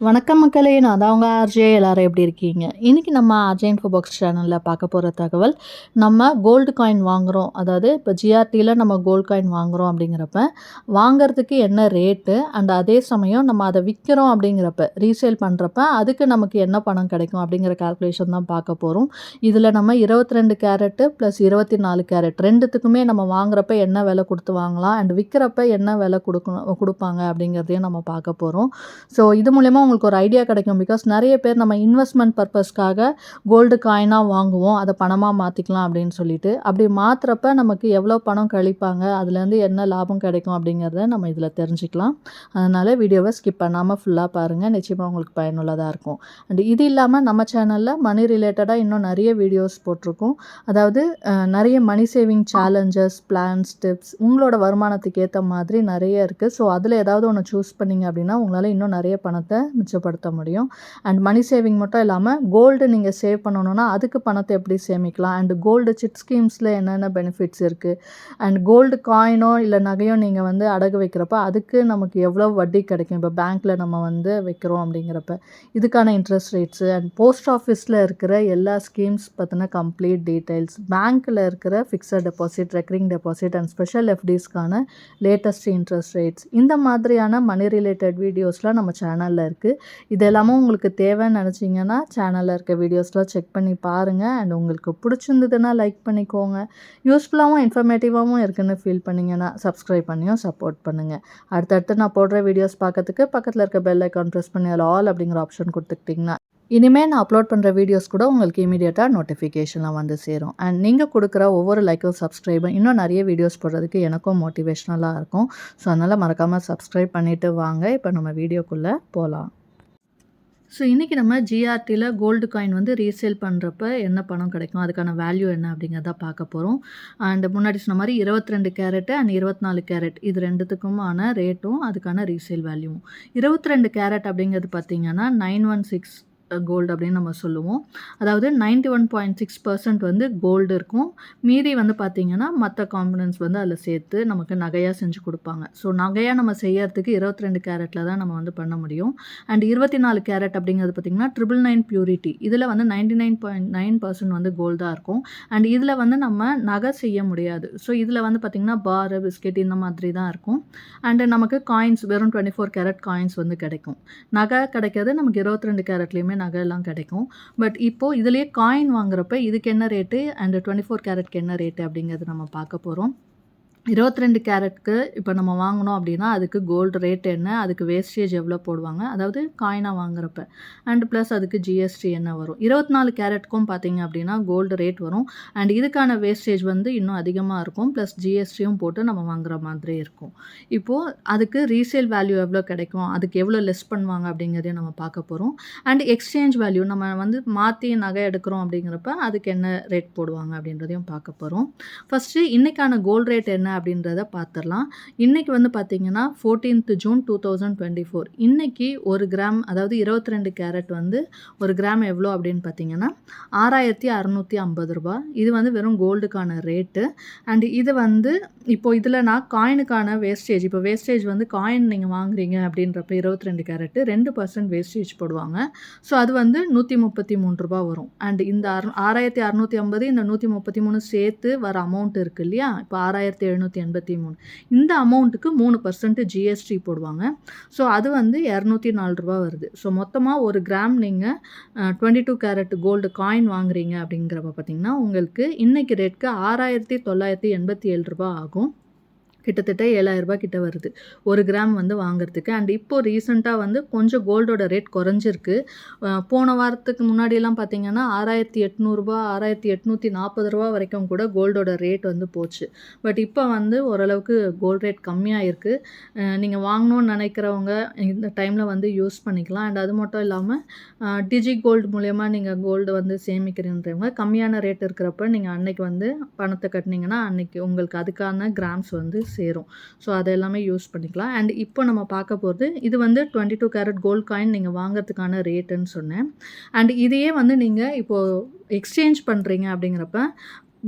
வணக்கம் மக்களே! நான் தான் உங்க ஆர்ஜே. எல்லாரும் எப்படி இருக்கீங்க? இன்னைக்கு நம்ம ஆர்ஜே இன்ஃபோ பாக்ஸ் சேனல்ல பார்க்க போற தகவல், நம்ம கோல்டு காயின் வாங்குறோம். அதாவது இப்போ ஜிஆர்டில நம்ம கோல்டு காயின் வாங்குறோம் அப்படிங்கிறப்ப, வாங்குறதுக்கு என்ன ரேட்டு அண்ட் அதே சமயம் நம்ம அத விக்கிறோம் அப்படிங்கிறப்ப, ரீசேல் பண்றப்ப அதுக்கு நமக்கு என்ன பணம் கிடைக்கும் அப்படிங்கிற கால்குலேஷன் தான் பார்க்க போறோம். இதில நம்ம 22 கேரட்டு ப்ளஸ் 24 கேரட் 2த்துக்குமே நம்ம வாங்குறப்ப என்ன விலை குடுத்து வாங்கலாம் அண்ட் விக்கிறப்ப என்ன விலை குடுப்பாங்க அப்படிங்கிறதையும் நம்ம பார்க்க போறோம். ஸோ இது மூலியமா உங்களுக்கு ஒரு ஐடியா கிடைக்கும். பிகாஸ் நிறைய பேர் நம்ம இன்வெஸ்ட்மெண்ட் பர்பஸ்க்காக கோல்டு காயினா வாங்குவோம். அத பணமா மாத்திக்கலாம் அப்படின்னு சொல்லிட்டு. அப்படி மாத்துறப்ப நமக்கு எவ்வளோ பணம் கழிப்பாங்க, அதுலேருந்து என்ன லாபம் கிடைக்கும் அப்படிங்கிறத நம்ம இதில தெரிஞ்சுக்கலாம். அதனால வீடியோவ ஸ்கிப் பண்ணாம ஃபுல்லா பாருங்க. நிச்சயமா உங்களுக்கு பயனுள்ளதா இருக்கும். அண்ட் இது இல்லாம நம்ம சேனல்ல மணி ரிலேட்டடா இன்னும் நிறைய வீடியோஸ் போட்டிருக்கோம். அதாவது நிறைய money saving challenges, plans, tips உங்களோட வருமானத்துக்கு ஏத்த மாதிரி நிறைய இருக்கு. ஸோ அதில ஏதாவது ஒண்ணு சூஸ் பண்ணீங்க அப்படின்னா, உங்களால இன்னும் நிறைய பணத்தை மிச்சப்படுத்த முடியும். அண்ட் மணி சேவிங் மட்டும் இல்லாமல் கோல்டு நீங்கள் சேவ் பண்ணணும்னா அதுக்கு பணத்தை எப்படி சேமிக்கலாம் அண்ட் கோல்டு சிட் ஸ்கீம்ஸில் என்னென்ன பெனிஃபிட்ஸ் இருக்குது அண்ட் கோல்டு காயினோ இல்லை நகையோ நீங்கள் வந்து அடகு வைக்கிறப்ப அதுக்கு நமக்கு எவ்வளோ வட்டி கிடைக்கும். இப்போ பேங்க்கில் நம்ம வந்து வைக்கிறோம் அப்படிங்கிறப்ப இதுக்கான இன்ட்ரெஸ்ட் ரேட்ஸு அண்ட் போஸ்ட் ஆஃபீஸில் இருக்கிற எல்லா ஸ்கீம்ஸ் பற்றின கம்ப்ளீட் டீட்டெயில்ஸ், பேங்க்கில் இருக்கிற fixed deposit, recurring deposit and special எஃப்டிஸ்க்கான லேட்டஸ்ட் இன்ட்ரெஸ்ட் ரேட்ஸ், இந்த மாதிரியான மணி ரிலேட்டட் வீடியோஸ்லாம் நம்ம சேனலில் இருக்குது. இது எல்லாமே உங்களுக்கு தேவைன்னு நினச்சிங்கன்னா சேனலில் இருக்க வீடியோஸ்லாம் செக் பண்ணி பாருங்கள். அண்ட் உங்களுக்கு பிடிச்சிருந்ததுன்னா லைக் பண்ணிக்கோங்க. யூஸ்ஃபுல்லாகவும் இன்ஃபர்மேட்டிவாகவும் இருக்குன்னு ஃபீல் பண்ணிங்கன்னா சப்ஸ்கிரைப் பண்ணியும் சப்போர்ட் பண்ணுங்கள். அடுத்தடுத்து நான் போடுற வீடியோஸ் பார்க்கறதுக்கு பக்கத்தில் இருக்க பெல் ஐக்கான் ப்ரெஸ் பண்ணி அதில் ஆல் அப்படிங்கிற ஆப்ஷன் கொடுத்துக்கிட்டிங்கன்னா இனிமேல் நான் அப்லோட் பண்ணுற வீடியோஸ் கூட உங்களுக்கு இமீடியட்டாக நோட்டிஃபிகேஷனில் வந்து சேரும். அண்ட் நீங்கள் கொடுக்குற ஒவ்வொரு லைக்கும் சப்ஸ்கிரைபும் இன்னும் நிறைய வீடியோஸ் போடுறதுக்கு எனக்கும் மோட்டிவேஷ்னலாக இருக்கும். ஸோ அதனால் மறக்காமல் சப்ஸ்கிரைப் பண்ணிவிட்டு வாங்க. இப்போ நம்ம வீடியோக்குள்ளே போகலாம். ஸோ இன்றைக்கி நம்ம ஜிஆர்டியில் கோல்டு காயின் வந்து ரீசேல் பண்ணுறப்ப என்ன பணம் கிடைக்கும், அதுக்கான வேல்யூ என்ன அப்படிங்கிறத பார்க்க போகிறோம். அண்ட் முன்னாடி சொன்ன மாதிரி 22 கேரட்டு அண்ட் 24 கேரட் இது ரெண்டுத்துக்குமான ரேட்டும் அதுக்கான ரீசேல் வேல்யூவும். 22 கேரட் அப்படிங்கிறது பார்த்திங்கன்னா 916 கோல்டு அப்படின்னு நம்ம சொல்லுவோம். அதாவது 91.6% வந்து கோல்டு இருக்கும். மீதி வந்து பார்த்திங்கன்னா மற்ற காம்பனன்ட்ஸ் வந்து அதில் சேர்த்து நமக்கு நகையாக செஞ்சு கொடுப்பாங்க. ஸோ நகையாக நம்ம செய்யறதுக்கு 22 கேரட்டில் தான் நம்ம வந்து பண்ண முடியும். அண்ட் 24 கேரட் அப்படிங்கிறது பார்த்திங்கன்னா 999 பியூரிட்டி, இதில் வந்து 99.9% வந்து கோல்டாக இருக்கும். அண்ட் இதில் வந்து நம்ம நகை செய்ய முடியாது. ஸோ இதில் வந்து பார்த்திங்கன்னா பாரு, பிஸ்கெட் இந்த மாதிரி தான் இருக்கும். அண்டு நமக்கு காயின்ஸ் வெறும் 24 கேரட் காயின்ஸ் வந்து கிடைக்கும். நகை கிடைக்கிறது நமக்கு 22 கேரட்லேயுமே நகையெல்லாம் கிடைக்கும். பட் இப்போது இதுலேயே காயின் வாங்குறப்ப இதுக்கு என்ன ரேட்டு அண்ட் 24 கேரட்க்கு என்ன ரேட்டு அப்படிங்கிறது நம்ம பார்க்க போகிறோம். 22 கேரட்க்கு இப்போ நம்ம வாங்கினோம் அப்படின்னா அதுக்கு கோல்டு ரேட் என்ன, அதுக்கு வேஸ்டேஜ் எவ்வளோ போடுவாங்க, அதாவது காயினாக வாங்குறப்ப அண்ட் ப்ளஸ் அதுக்கு ஜிஎஸ்டி என்ன வரும். 24 கேரட்க்கும் பார்த்தீங்க அப்படின்னா கோல்டு ரேட் வரும் அண்ட் இதுக்கான வேஸ்டேஜ் வந்து இன்னும் அதிகமாக இருக்கும். ப்ளஸ் ஜிஎஸ்டியும் போட்டு நம்ம வாங்குற மாதிரி இருக்கும். இப்போது அதுக்கு ரீசேல் வேல்யூ எவ்வளோ கிடைக்கும், அதுக்கு எவ்வளோ லெஸ் பண்ணுவாங்க அப்படிங்கிறதையும் நம்ம பார்க்க போகிறோம். அண்ட் எக்ஸ்சேஞ்ச் வேல்யூ நம்ம வந்து மாற்றி நகை எடுக்கிறோம் அப்படிங்கிறப்ப அதுக்கு என்ன ரேட் போடுவாங்க அப்படின்றதையும் பார்க்க போகிறோம். ஃபஸ்ட்டு இன்றைக்கான கோல்டு ரேட் என்ன அப்படின்றத பார்த்துடலாம். இன்றைக்கி வந்து பார்த்திங்கன்னா 14th June 2024 இன்றைக்கி ஒரு கிராம், அதாவது 22 கேரட் வந்து ஒரு கிராம் எவ்வளோ அப்படின்னு பார்த்தீங்கன்னா 6650 ரூபா. இது வந்து வெறும் கோல்டுக்கான ரேட்டு. அண்ட் இது வந்து இப்போது இதில் நான் காயினுக்கான வேஸ்டேஜ், இப்போ வேஸ்டேஜ் வந்து காயின் நீங்கள் வாங்குறீங்க அப்படின்றப்ப 22 கேரட்டு 2% வேஸ்டேஜ் போடுவாங்க. ஸோ அது வந்து 133 ரூபா வரும். அண்ட் இந்த 6650 இந்த 133 சேர்த்து வர அமௌண்ட் இருக்குது இல்லையா, இப்போ 6783 இந்த அமௌண்ட்டுக்கு 3% ஜிஎஸ்டி போடுவாங்க. ஸோ அது வந்து 204 ரூபா வருது. ஸோ மொத்தமாக ஒரு கிராம் நீங்கள் 22 கேரட் கோல்டு காயின் வாங்குறீங்க அப்படிங்கிறப்ப பார்த்தீங்கன்னா உங்களுக்கு இன்றைக்கி ரேட்க்கு 6987 ரூபா ஆகும். கிட்டத்தட்ட 7000 ரூபாய் கிட்ட வருது ஒரு கிராம் வந்து வாங்குறதுக்கு. அண்ட் இப்போது ரீசெண்டாக வந்து கொஞ்சம் கோல்டோட ரேட் குறைஞ்சிருக்கு. போன வாரத்துக்கு முன்னாடியெல்லாம் பார்த்தீங்கன்னா 6800 ரூபா 6840 ரூபா வரைக்கும் கூட கோல்டோட ரேட் வந்து போச்சு. பட் இப்போ வந்து ஓரளவுக்கு கோல்டு ரேட் கம்மியாக இருக்குது. நீங்கள் வாங்கணும்னு நினைக்கிறவங்க இந்த டைமில் வந்து யூஸ் பண்ணிக்கலாம். அண்ட் அது மட்டும் இல்லாமல் டிஜி கோல்டு மூலயமா நீங்கள் கோல்டு வந்து சேமிக்கிறீன்றவங்க கம்மியான ரேட் இருக்கிறப்ப நீங்கள் அன்னைக்கு வந்து பணத்தை கட்டினீங்கன்னா அன்னைக்கு உங்களுக்கு அதுக்கான கிராம்ஸ் வந்து சேரும். ஸோ அதை எல்லாமே யூஸ் பண்ணிக்கலாம். அண்ட் இப்போ நம்ம பார்க்க போகிறது இது வந்து 22 கேரட் கோல்ட் காயின் நீங்கள் வாங்குறதுக்கான ரேட்டுன்னு சொன்னேன். அண்ட் இதையே வந்து நீங்கள் இப்போது எக்ஸ்சேஞ்ச் பண்ணுறீங்க அப்படிங்கிறப்ப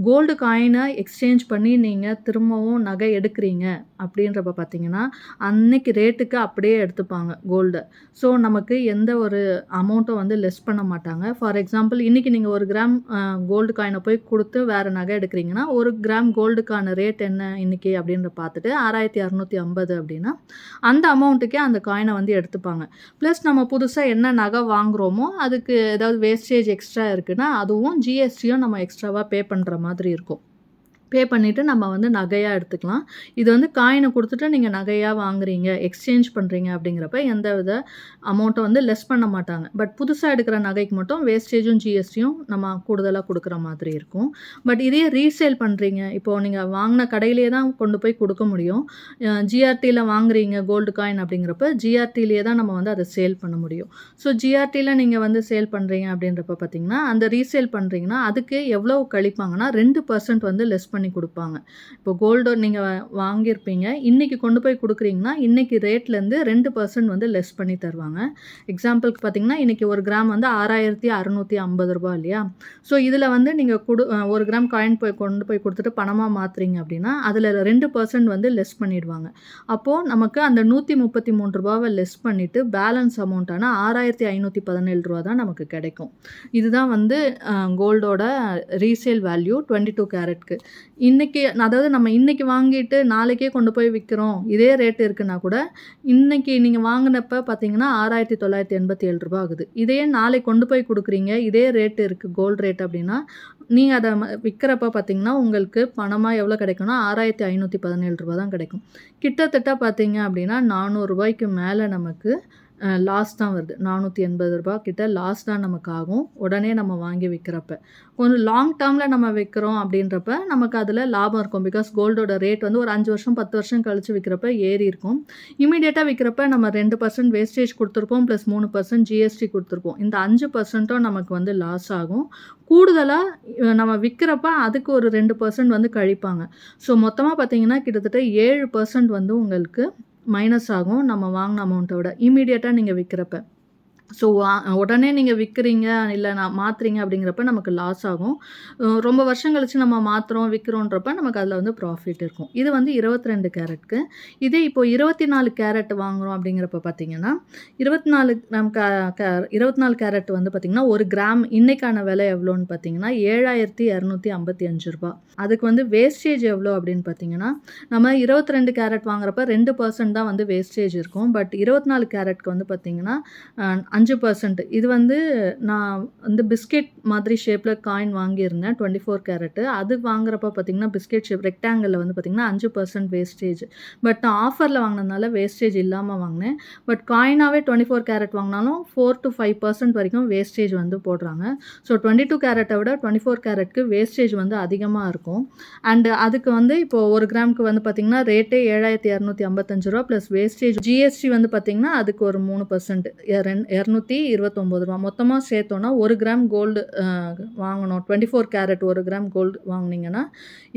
கோல்டு காயினை எக்ஸ்சேஞ்ச் பண்ணி நீங்கள் திரும்பவும் நகை எடுக்கிறீங்க அப்படின்றப்ப பார்த்தீங்கன்னா, அன்னைக்கு ரேட்டுக்கு அப்படியே எடுத்துப்பாங்க கோல்ட. ஸோ நமக்கு எந்த ஒரு அமௌண்ட்டும் வந்து லெஸ் பண்ண மாட்டாங்க. ஃபார் எக்ஸாம்பிள் இன்னைக்கு நீங்க 1 கிராம் கோல்டு காயின போய் குடுத்து வேற நகை எடுக்கிறீங்கன்னா, 1 கிராம் கோல்டுக்கான ரேட் என்ன இன்னைக்கு அப்படின்றத பார்த்துட்டு 6,650 அப்படின்னா, அந்த அமௌண்ட்டுக்கே அந்த காயின வந்து எடுத்துப்பாங்க. ப்ளஸ் நம்ம புதுசா என்ன நகை வாங்குறோமோ, அதுக்கு ஏதாவது வேஸ்டேஜ் எக்ஸ்ட்ரா இருக்குன்னா, அதுவும் ஜிஎஸ்டியும் நம்ம எக்ஸ்ட்ராவா பே பண்ற மாதிரி இருக்கும். பே பண்ணிவிட்டு நம்ம வந்து நகையாக எடுத்துக்கலாம். இது வந்து காயினை குடுத்துட்டு நீங்க நகையா வாங்குறீங்க, எக்ஸ்சேஞ்ச் பண்றீங்க அப்படிங்கிறப்ப எந்த வித அமௌண்ட்டும் வந்து லெஸ் பண்ண மாட்டாங்க. பட் புதுசா எடுக்கிற நகைக்கு மட்டும் வேஸ்டேஜும், ஜிஎஸ்டியும் நம்ம கூடுதலா குடுக்குற மாதிரி இருக்கும். பட் இதே ரீசேல் பண்றீங்க, இப்போ நீங்க வாங்குன கடையிலேயே தான் கொண்டு போய் குடுக்க முடியும். ஜிஆர்டில வாங்குறீங்க கோல்டு காயின் அப்படிங்கிறப்ப, ஜிஆர்டிலேயே தான் நம்ம வந்து அத சேல் பண்ண முடியும். ஸோ ஜிஆர்டில நீங்க வந்து சேல் பண்றீங்க அப்படின்றப்ப பார்த்தீங்கன்னா, அந்த ரீசேல் பண்றீங்கன்னா, அதுக்கு எவ்வளோ கழிப்பாங்கன்னா 2% வந்து லெஸ் பண்ணி குடுப்பாங்க. இப்போ கோல்டு நீங்க வாங்கியிருப்பீங்க. இன்னைக்கு கொண்டு போய் குடுக்குறீங்கன்னா, இன்னைக்கு ரேட்லேருந்து 2% வந்து லெஸ் பண்ணி தருவாங்க. எக்ஸாம்பிளுக்கு பார்த்தீங்கன்னா, இன்னைக்கு 1 கிராம் வந்து ரூ. 6,650 இல்லையா? ஸோ இதில வந்து நீங்க 1 கிராம் காயின் கொண்டு போய் குடுத்துட்டு பணமா மாத்துறீங்க அப்படின்னா, அதில 2% வந்து லெஸ் பண்ணிடுவாங்க. அப்போ நமக்கு அந்த ரூ. 133 லெஸ் பண்ணிட்டு பேலன்ஸ் அமௌண்ட்டான ரூ. 6,517 தான் நமக்கு கிடைக்கும். இதுதான் வந்து கோல்டோட ரீசேல் வேல்யூ 22 கேரட்க்கு. இன்னைக்கு அதாவது நம்ம இன்னைக்கு வாங்கிட்டு நாளைக்கே கொண்டு போய் விக்கிறோம். இதே ரேட் இருக்குன்னா கூட, இன்னைக்கு நீங்க வாங்குனப்ப பார்த்தீங்கன்னா, ரூ. 6,987 ஆகுது. இதையே நாளைக்கு கொண்டு போய் குடுக்குறீங்க. இதே ரேட் இருக்கு கோல்ட் ரேட் அப்படின்னா, நீங்க அத விக்கிறப்ப பார்த்தீங்கன்னா, உங்களுக்கு பணமா எவ்வளோ கிடைக்கும்னா, ரூ. 6,517 தான் கிடைக்கும். கிட்டத்தட்ட பார்த்தீங்க அப்படின்னா, ரூ. 400 மேல நமக்கு லாஸ் தான் வருது. ரூ. 480 கிட்ட லாஸ் தான் நமக்கு ஆகும். உடனே நம்ம வாங்கி விக்கிறப்ப. கொஞ்சம் லாங் டேர்ம்ல நம்ம விக்கிறோம் அப்படின்றப்ப, நமக்கு அதில லாபம் இருக்கும். பிகாஸ் கோல்டோட ரேட் வந்து ஒரு 5 வருஷம், 10 வருஷம் கழிச்சு விக்கிறப்ப ஏறி இருக்கும். இமிடியேட்டா விக்கிறப்ப நம்ம 2% வேஸ்டேஜ் குடுத்துருப்போம். +3% ஜிஎஸ்டி குடுத்துருப்போம். இந்த 5%ம் நமக்கு வந்து லாஸ் ஆகும். கூடுதலா நம்ம விக்கிறப்ப அதுக்கு ஒரு 2% வந்து கழிப்பாங்க. ஸோ மொத்தமா பார்த்தீங்கன்னா, கிட்டத்தட்ட 7% வந்து உங்களுக்கு மைனஸ் ஆகும். நம்ம வாங்குன அமௌண்ட்ட விட. இமிடியேட்டா நீங்க விக்கிறப்ப. ஸோ உடனே நீங்க விக்கிறீங்க, இல்ல மாத்துறீங்க அப்படிங்கிறப்ப நமக்கு லாஸ் ஆகும். ரொம்ப வருஷம் கழிச்சு நம்ம மாத்துறோம், விக்கிறோன்றப்ப நமக்கு அதில வந்து ப்ராஃபிட் இருக்கும். இது வந்து 22 கேரட்க்கு. இதே இப்போ 24 கேரட் வாங்குறோம் அப்படிங்கிறப்ப பார்த்தீங்கன்னா, 24 கிராம் 24 கேரட் வந்து பார்த்தீங்கன்னா, 1 கிராம் இன்னைக்கான விலை எவ்வளோன்னு பார்த்தீங்கன்னா, ரூ. 7,255. அதுக்கு வந்து வேஸ்டேஜ் எவ்வளோ அப்படின்னு பார்த்தீங்கன்னா, நம்ம 22 கேரட் வாங்குறப்ப 2% தான் வந்து வேஸ்டேஜ் இருக்கும். பட் 24 கேரட்க்கு வந்து பார்த்தீங்கன்னா, 5%. இது வந்து நான் வந்து பிஸ்கெட் மாதிரி ஷேப்ல காயின் வாங்கியிருந்தேன் 24 கேரட். அது வாங்குறப்ப பார்த்தீங்கன்னா, பிஸ்கெட் ஷேப் ரெக்டாங்கிள்ல வந்து பார்த்தீங்கன்னா 5% வேஸ்டேஜ். பட் நான் ஆஃபர்ல வாங்குனதுனால வேஸ்டேஜ் இல்லாம வாங்குனேன். பட் காயினாவே 24 கேரட் வாங்குனாலும் 4-5% வரைக்கும் வேஸ்டேஜ் வந்து போடுறாங்க. ஸோ 22 கேரட்ட விட 24 கேரட்க்கு வேஸ்டேஜ் வந்து அதிகமா இருக்கும். அண்ட் அதுக்கு வந்து இப்போ 1 கிராமுக்கு வந்து பார்த்தீங்கன்னா, ரேட்டே ரூ. 7,255 ப்ளஸ் வேஸ்டேஜ் ஜிஎஸ்டி வந்து பார்த்தீங்கன்னா, அதுக்கு ஒரு 3% ரூ. 229. மொத்தமா சேர்த்தோம்னா 1 கிராம் கோல்டு வாங்கணும். 24 கேரட் 1 கிராம் கோல்டு வாங்குனீங்கன்னா,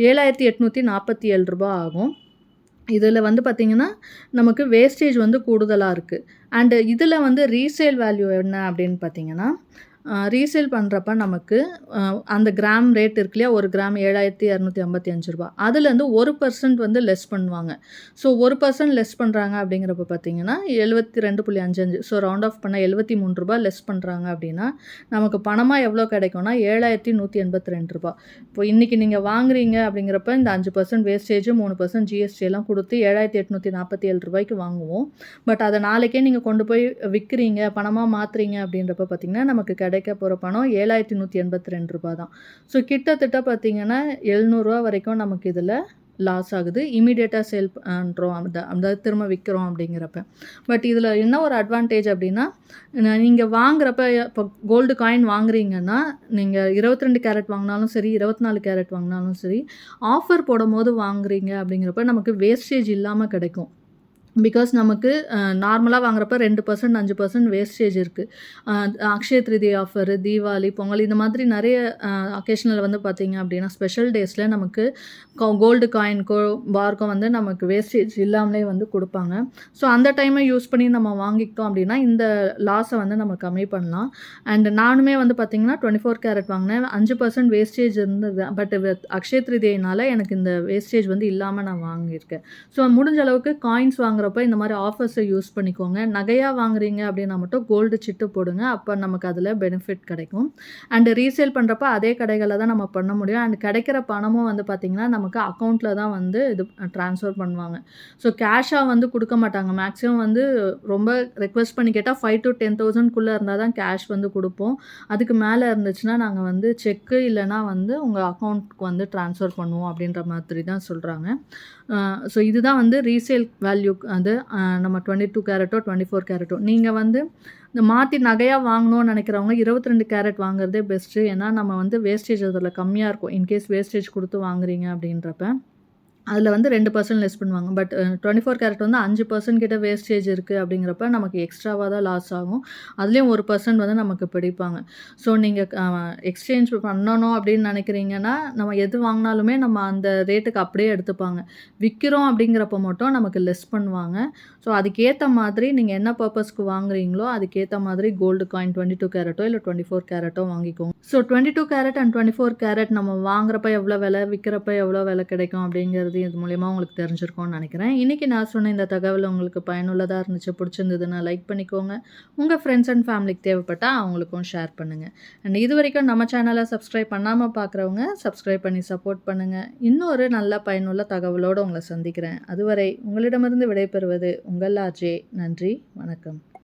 ரூ. 7,847 ஆகும். இதில வந்து பார்த்தீங்கன்னா, நமக்கு வேஸ்டேஜ் வந்து கூடுதலா இருக்கு. அண்ட் இதில வந்து ரீசேல் வேல்யூ என்ன அப்படின்னு பார்த்தீங்கன்னா, ரீசேல் பண்றப்ப நமக்கு அந்த கிராம் ரேட் இருக்கு இல்லையா? 1 கிராம் ரூ. 7,255. அதுலேருந்து 1% வந்து லெஸ் பண்ணுவாங்க. ஸோ 1% லெஸ் பண்றாங்க அப்படிங்கிறப்ப பார்த்தீங்கன்னா, 72.55 ஸோ ரவுண்ட் ஆஃப் பண்ணா ரூ. 73 லெஸ் பண்றாங்க அப்படின்னா, நமக்கு பணமா எவ்வளோ கிடைக்கும்னா, ரூ. 7,182. இப்போ இன்னைக்கு நீங்க வாங்குறீங்க அப்படிங்கிறப்ப இந்த 5% வேஸ்டேஜ், 3% ஜிஎஸ்டி எல்லாம் குடுத்து ரூ. 7,847 வாங்குவோம். பட் அத நாளைக்கே நீங்க கொண்டு போய் விக்கிறீங்க, பணமா மாத்துறீங்க அப்படின்றப்ப பார்த்தீங்கன்னா, நமக்கு கிடைக்க போற பணம் ரூ. 7,182 தான். ஸோ கிட்டத்தட்ட பார்த்தீங்கன்னா, ரூ. 700 வரைக்கும் நமக்கு இதில லாஸ் ஆகுது. இமிடியேட்டா சேல் பண்றோம் அதாவது திரும்ப விக்கிறோம் அப்படிங்கிறப்ப. பட் இதில என்ன ஒரு அட்வான்டேஜ் அப்படின்னா, நீங்க வாங்குறப்ப இப்போ கோல்டு காயின் வாங்குறீங்கன்னா, நீங்க 22 கேரட் வாங்குனாலும் சரி, 24 கேரட் வாங்குனாலும் சரி, ஆஃபர் போடும்போது வாங்குறீங்க அப்படிங்கிறப்ப நமக்கு வேஸ்டேஜ் இல்லாம கிடைக்கும். பிகாஸ் நமக்கு நார்மலா வாங்குறப்ப 2%, 5% வேஸ்டேஜ் இருக்கு. அ அக்ஷய திருதியை ஆஃபரு, தீபாவளி, பொங்கல் இந்த மாதிரி நெறைய அக்கேஷன்ல வந்து பார்த்தீங்க அப்டின்னா, ஸ்பெஷல் டேஸ்ல நமக்கு கோல்டு காயின்க்கோ, பார்க்கோ வந்து நமக்கு வேஸ்டேஜ் இல்லாமலே வந்து குடுப்பாங்க. ஸோ அந்த டைம யூஸ் பண்ணி நம்ம வாங்கிக்கிட்டோம் அப்டின்னா, இந்த லாஸ வந்து நம்ம கம்மி பண்ணலாம். அண்ட் நானுமே வந்து பார்த்தீங்கன்னா, 24 கேரட் வாங்குனேன். 5% வேஸ்டேஜ் இருந்தது. பட் அக்ஷய திருதியினால எனக்கு இந்த வேஸ்டேஜ் வந்து இல்லாம நான் வாங்கியிருக்கேன். ஸோ முடிஞ்ச அளவுக்கு காயின்ஸ் வாங்குறப்ப இந்த மாரி ஆஃபர்ஸ யூஸ் பண்ணிக்கோங்க. நகையா வாங்குறீங்க அப்டின்னா மட்டும் கோல்டு சிட்டு போடுங்க. அப்ப நமக்கு அதுல பெனிஃபிட் கிடைக்கும். அண்ட் ரீசேல் பண்றப்ப அதே கடைகள்ல தான் நம்ம பண்ண முடியும். அண்ட் கிடைக்கிற பணமும் வந்து பார்த்தீங்கன்னா, நமக்கு அக்கவுண்ட்ல தான் வந்து இது ட்ரான்ஸ்ஃபர் பண்ணுவாங்க. ஸோ கேஷா வந்து குடுக்க மாட்டாங்க. மேக்ஸிமம் வந்து ரொம்ப ரெக்வெஸ்ட் பண்ணி கேட்டா 5,000-10,000க்குள்ள இருந்தா தான் கேஷ் வந்து குடுப்போம். அதுக்கு மேல இருந்துச்சுன்னா, நாங்க வந்து செக்கு இல்லன்னா வந்து உங்க அக்கவுண்ட்க்கு வந்து ட்ரான்ஸ்ஃபர் பண்ணுவோம் அப்டின்ற மாதிரி தான் சொல்றாங்க. ஸோ இதுதான் வந்து ரீசேல் வேல்யூ அது நம்ம 22 கேரட்டோ, 24 கேரட்டோ. நீங்க வந்து இந்த மாத்தி நகையா வாங்கணும்னு நெனைக்கிறவங்க 22 கேரட் வாங்குறதே பெஸ்ட்டு. ஏன்னா, நம்ம வந்து வேஸ்டேஜ் அதில கம்மியா இருக்கும். இன்கேஸ் வேஸ்டேஜ் குடுத்து வாங்குறீங்க அப்டின்றப்ப. அதில வந்து 2% லெஸ் பண்ணுவாங்க. பட் 24 கேரட் வந்து 5% கிட்ட வேஸ்டேஜ் இருக்கு அப்படிங்கிறப்ப நமக்கு எக்ஸ்ட்ராவா தான் லாஸ் ஆகும். அதுலயும் 1% வந்து நமக்கு பிடிப்பாங்க. ஸோ நீங்க எக்ஸ்சேஞ்ச் பண்ணணும் அப்படின்னு நினைக்கிறீங்கன்னா, நம்ம எது வாங்குனாலுமே நம்ம அந்த ரேட்டுக்கு அப்படியே எடுத்துப்பாங்க. விக்கிறோம் அப்படிங்கிறப்ப மட்டும் நமக்கு லெஸ் பண்ணுவாங்க. ஸோ அதுக்கேத்த மாதிரி நீங்க என்ன பர்ப்பஸ்க்கு வாங்குறீங்களோ, அதுக்கேத்த மாதிரி கோல்டு காயின் 22 கேரட்டோ இல்ல 24 கேரட்டோ வாங்கிக்கோங்க. ஸோ 22 கேரட் அண்ட் 24 கேரட் நம்ம வாங்குறப்ப எவ்வளோ விலை, விக்கிறப்ப எவ்வளோ விலை கிடைக்கும் அப்படிங்கிறது இது மூலியமா உங்களுக்கு தெரிஞ்சிருக்கும்னு நினைக்கிறேன். இன்னைக்கு நான் சொன்ன இந்த தகவல் உங்களுக்கு பயனுள்ளதா இருந்துச்சு, பிடிச்சிருந்ததுன்னா லைக் பண்ணிக்கோங்க. உங்க ஃப்ரெண்ட்ஸ் அண்ட் ஃபேமிலிக்கு தேவைப்பட்டா அவங்களுக்கும் ஷேர் பண்ணுங்க. அண்ட் இதுவரைக்கும் நம்ம சேனலை சப்ஸ்கிரைப் பண்ணாம பார்க்குறவங்க சப்ஸ்கிரைப் பண்ணி சப்போர்ட் பண்ணுங்க. இன்னொரு நல்ல பயனுள்ள தகவலோடு உங்களை சந்திக்கிறேன். அதுவரை உங்களிடமிருந்து விடைபெறுவது உங்கள் ஆர்ஜே. நன்றி, வணக்கம்.